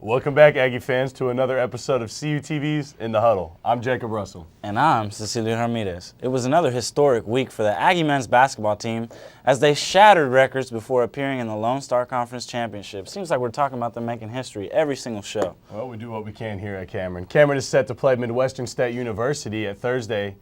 Welcome back, Aggie fans, to another episode of CUTV's In the Huddle. I'm Jacob Russell. And I'm Cecilia Ramirez. It was another historic week for the Aggie men's basketball team as they shattered records before appearing in the Lone Star Conference Championship. Seems like we're talking about them making history every single show. Well, we do what we can here at Cameron. Cameron is set to play Midwestern State University at Thursday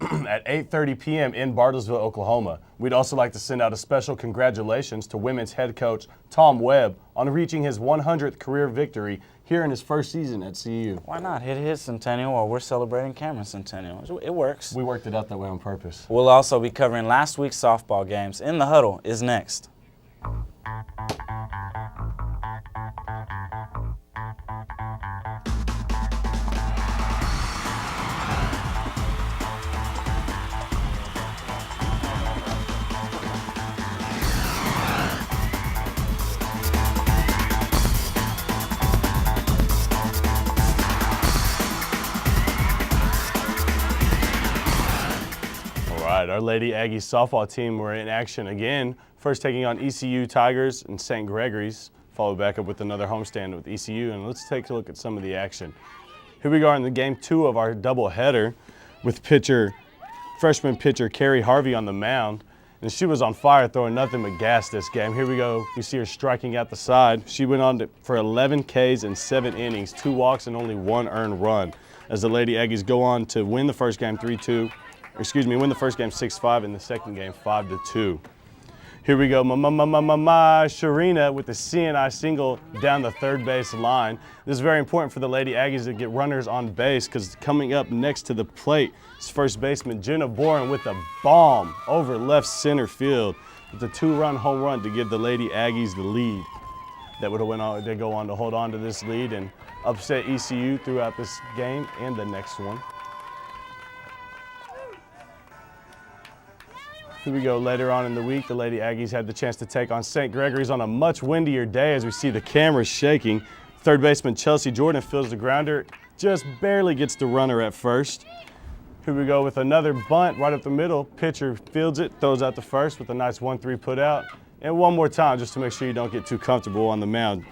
at 8:30 p.m. in Bartlesville, Oklahoma. We'd also like to send out a special congratulations to women's head coach Tom Webb on reaching his 100th career victory here in his first season at CU. Why not hit his centennial while we're celebrating Cameron's centennial? It works. We worked it out that way on purpose. We'll also be covering last week's softball games. In the Huddle is next. Our Lady Aggies softball team were in action again, first taking on ECU Tigers and St. Gregory's, followed back up with another homestand with ECU, and let's take a look at some of the action. Here we go in the game 2 of our doubleheader with freshman pitcher Carrie Harvey on the mound, and she was on fire, throwing nothing but gas this game. Here we go, we see her striking out the side. She went on for 11 Ks in 7 innings, 2 walks and only 1 earned run, as the Lady Aggies go on to win the first game 6-5 and the second game 5-2. Here we go, Sharina with the CNI single down the third base line. This is very important for the Lady Aggies to get runners on base, because coming up next to the plate is first baseman Jenna Boren with a bomb over left center field with a 2-run home run to give the Lady Aggies the lead. That would have went on. They go on to hold on to this lead and upset ECU throughout this game and the next one. Here we go, later on in the week, the Lady Aggies had the chance to take on St. Gregory's on a much windier day, as we see the cameras shaking. Third baseman Chelsea Jordan fields the grounder, just barely gets the runner at first. Here we go with another bunt right up the middle. Pitcher fields it, throws out the first with a nice 1-3 put out. And one more time, just to make sure you don't get too comfortable on the mound.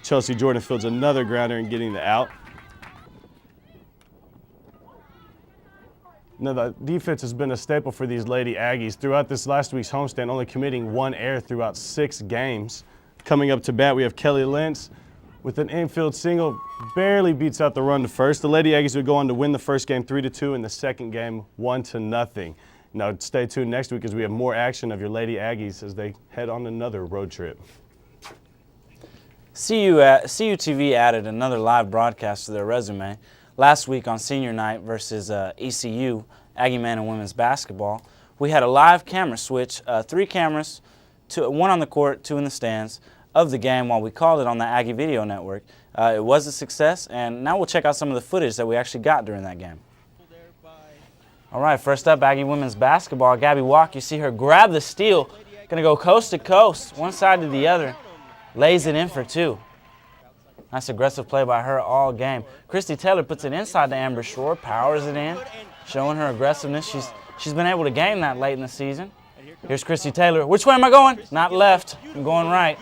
Chelsea Jordan fields another grounder and getting the out. Now, the defense has been a staple for these Lady Aggies throughout this last week's homestand, only committing 1 error throughout 6 games. Coming up to bat, we have Kelly Lentz with an infield single, barely beats out the run to first. The Lady Aggies would go on to win the first game 3-2 and the second game 1-0. Now, stay tuned next week as we have more action of your Lady Aggies as they head on another road trip. CUTV added another live broadcast to their resume. Last week on senior night versus ECU, Aggie men and women's basketball, we had a live camera switch, 3 cameras, 1 on the court, 2 in the stands, of the game while we called it on the Aggie Video Network. It was a success, and now we'll check out some of the footage that we actually got during that game. All right, first up, Aggie women's basketball. Gabby Walk, you see her grab the steal, gonna go coast to coast, one side to the other, lays it in for 2. Nice aggressive play by her all game. Christy Taylor puts it inside the amber shore, powers it in, showing her aggressiveness. She's been able to gain that late in the season. Here's Christy Taylor. Which way am I going? Not left. I'm going right.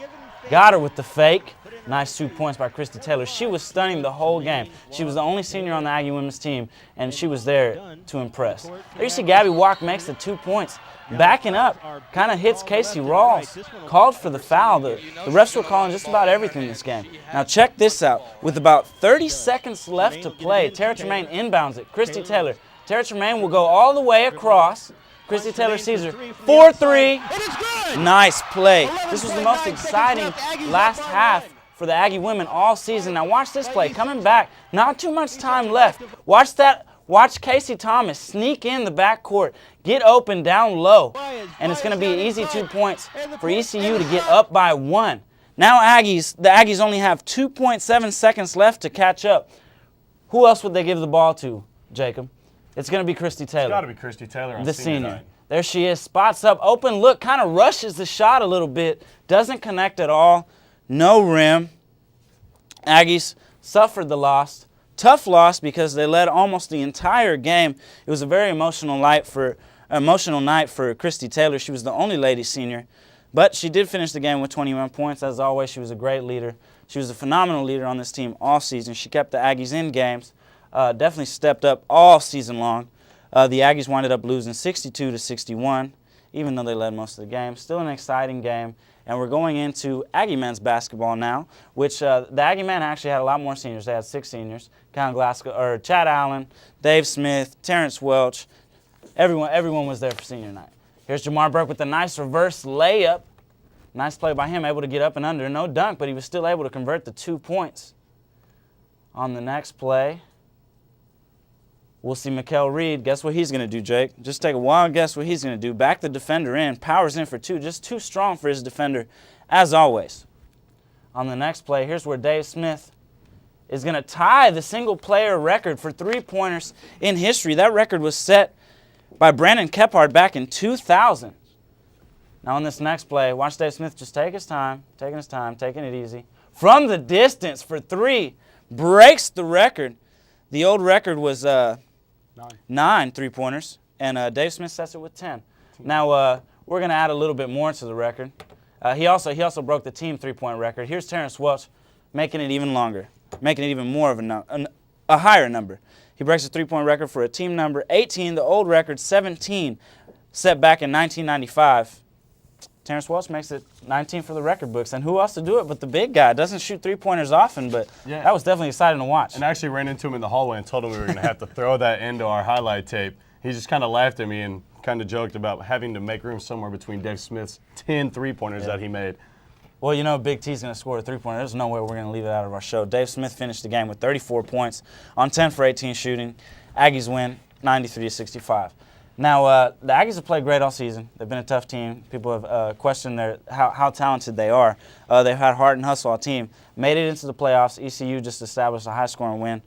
Got her with the fake. Nice 2 points by Christy Taylor. She was stunning the whole game. She was the only senior on the Aggie women's team, and she was there to impress. There you see Gabby Walk makes the 2 points. Backing up, kind of hits Casey Rawls. Called for the foul. The refs were calling just about everything in this game. Now check this out. With about 30 seconds left to play, Tara Tremaine inbounds it. Christy Taylor. Tara Tremaine will go all the way across. Christy Taylor sees her. 4-3. Nice play. This was the most exciting last half for the Aggie women all season. Now watch this play. Coming back. Not too much time left. Watch that. Watch Casey Thomas sneak in the backcourt, get open down low, and it's going to be an easy 2 points for ECU to get up by 1. Now the Aggies only have 2.7 seconds left to catch up. Who else would they give the ball to, Jacob? It's going to be Christy Taylor. It's got to be Christy Taylor on the senior. Night. There she is, spots up, open look, kind of rushes the shot a little bit, doesn't connect at all, no rim. Aggies suffered the loss. Tough loss because they led almost the entire game. It was a very emotional night for Christy Taylor. She was the only lady senior, but she did finish the game with 21 points. As always, she was a great leader. She was a phenomenal leader on this team all season. She kept the Aggies in games, definitely stepped up all season long. The Aggies winded up losing 62-61, even though they led most of the game. Still an exciting game. And we're going into Aggie men's basketball now, which the Aggie men actually had a lot more seniors. They had 6 seniors: Chad Allen, Dave Smith, Terrence Welch. Everyone was there for senior night. Here's Jamar Burke with a nice reverse layup. Nice play by him, able to get up and under. No dunk, but he was still able to convert the 2 points. On the next play, we'll see Mikael Reed. Guess what he's going to do, Jake? Just take a wild guess what he's going to do. Back the defender in, powers in for 2. Just too strong for his defender, as always. On the next play, here's where Dave Smith is going to tie the single-player record for three-pointers in history. That record was set by Brandon Kephart back in 2000. Now on this next play, watch Dave Smith just taking his time, taking it easy. From the distance for 3, breaks the record. The old record was 9 three-pointers, and Dave Smith sets it with 10. Now we're going to add a little bit more to the record. He also broke the team three-point record. Here's Terrence Welch making it even longer, making it even more of a higher number. He breaks the three-point record for a team number 18, the old record 17, set back in 1995. Terrence Welch makes it 19 for the record books. And who else to do it but the big guy? Doesn't shoot three-pointers often, but that was definitely exciting to watch. And I actually ran into him in the hallway and told him we were going to have to throw that into our highlight tape. He just kind of laughed at me and kind of joked about having to make room somewhere between Dave Smith's 10 three-pointers that he made. Well, you know Big T's going to score a three-pointer. There's no way we're going to leave it out of our show. Dave Smith finished the game with 34 points on 10 for 18 shooting. Aggies win 93-65. Now, the Aggies have played great all season. They've been a tough team. People have questioned how talented they are. They've had heart and hustle on team. Made it into the playoffs. ECU just established a high-scoring win.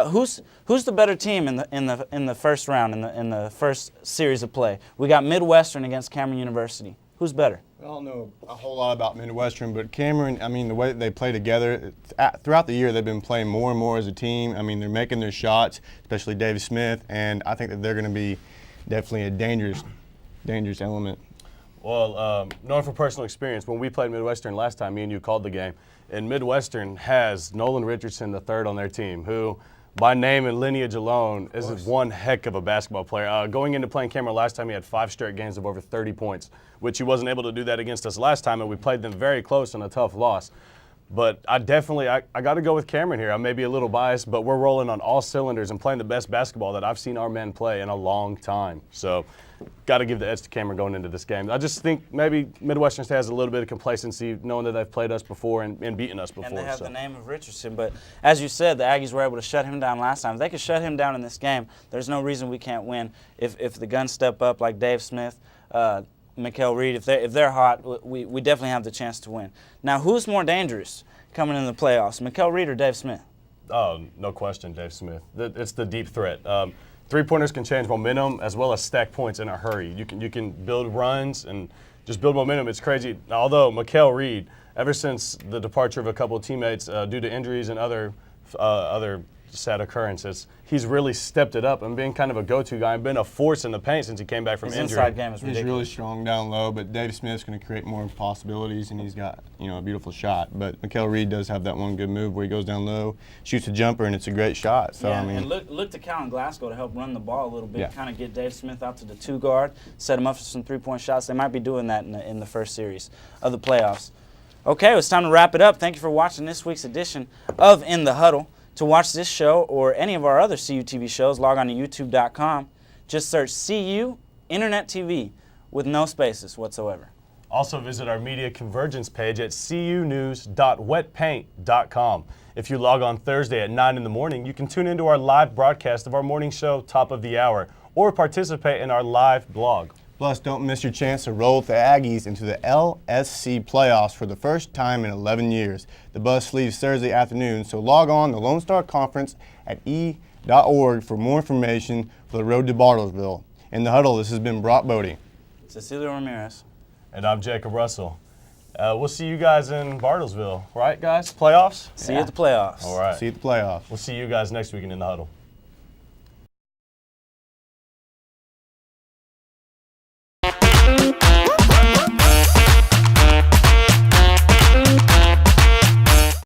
Who's the better team in the first round, in the first series of play? We got Midwestern against Cameron University. Who's better? I don't know a whole lot about Midwestern, but Cameron, I mean, the way that they play together, throughout the year they've been playing more and more as a team. I mean, they're making their shots, especially Dave Smith, and I think that they're going to be definitely a dangerous element. Well, knowing from personal experience, when we played Midwestern last time, me and you called the game, and Midwestern has Nolan Richardson III on their team, who by name and lineage alone is one heck of a basketball player. Going into playing Cameron last time, he had 5 straight games of over 30 points, which he wasn't able to do that against us last time, and we played them very close in a tough loss. But I got to go with Cameron here. I may be a little biased, but we're rolling on all cylinders and playing the best basketball that I've seen our men play in a long time. So got to give the edge to Cameron going into this game. I just think maybe Midwestern has a little bit of complacency knowing that they've played us before and beaten us before. And they have the name of Richardson. But as you said, the Aggies were able to shut him down last time. If they could shut him down in this game, there's no reason we can't win. If the guns step up like Dave Smith, Mikael Reed, if they're hot, we definitely have the chance to win. Now, who's more dangerous coming in the playoffs, Mikael Reed or Dave Smith? Oh, no question, Dave Smith. It's the deep threat. Three-pointers can change momentum as well as stack points in a hurry. You can build runs and just build momentum. It's crazy. Although Mikael Reed, ever since the departure of a couple of teammates due to injuries and other sad occurrences, he's really stepped it up and been kind of a go-to guy and been a force in the paint since he came back from His injury. inside game is ridiculous. He's really strong down low, but Dave Smith's going to create more possibilities, and he's got a beautiful shot. But Mikael Reed does have that one good move where he goes down low, shoots a jumper, and it's a great shot. So yeah, I mean, and look to Callan Glasgow to help run the ball a little bit, kind of get Dave Smith out to the 2 guard, set him up for some three-point shots. They might be doing that in the first series of the playoffs. Okay, it's time to wrap it up. Thank you for watching this week's edition of In the Huddle. To watch this show or any of our other CUTV shows, log on to youtube.com. Just search CU Internet TV with no spaces whatsoever. Also visit our media convergence page at cunews.wetpaint.com. If you log on Thursday at 9 in the morning, you can tune into our live broadcast of our morning show, Top of the Hour, or participate in our live blog. plus, don't miss your chance to roll with the Aggies into the LSC playoffs for the first time in 11 years. The bus leaves Thursday afternoon, so log on to Lone Star Conference at e.org for more information for the road to Bartlesville. In the Huddle, this has been Brock Bodie. Cecilia Ramirez. And I'm Jacob Russell. We'll see you guys in Bartlesville, right, guys? Playoffs? See you at the playoffs. All right. See you at the playoffs. We'll see you guys next weekend in the Huddle.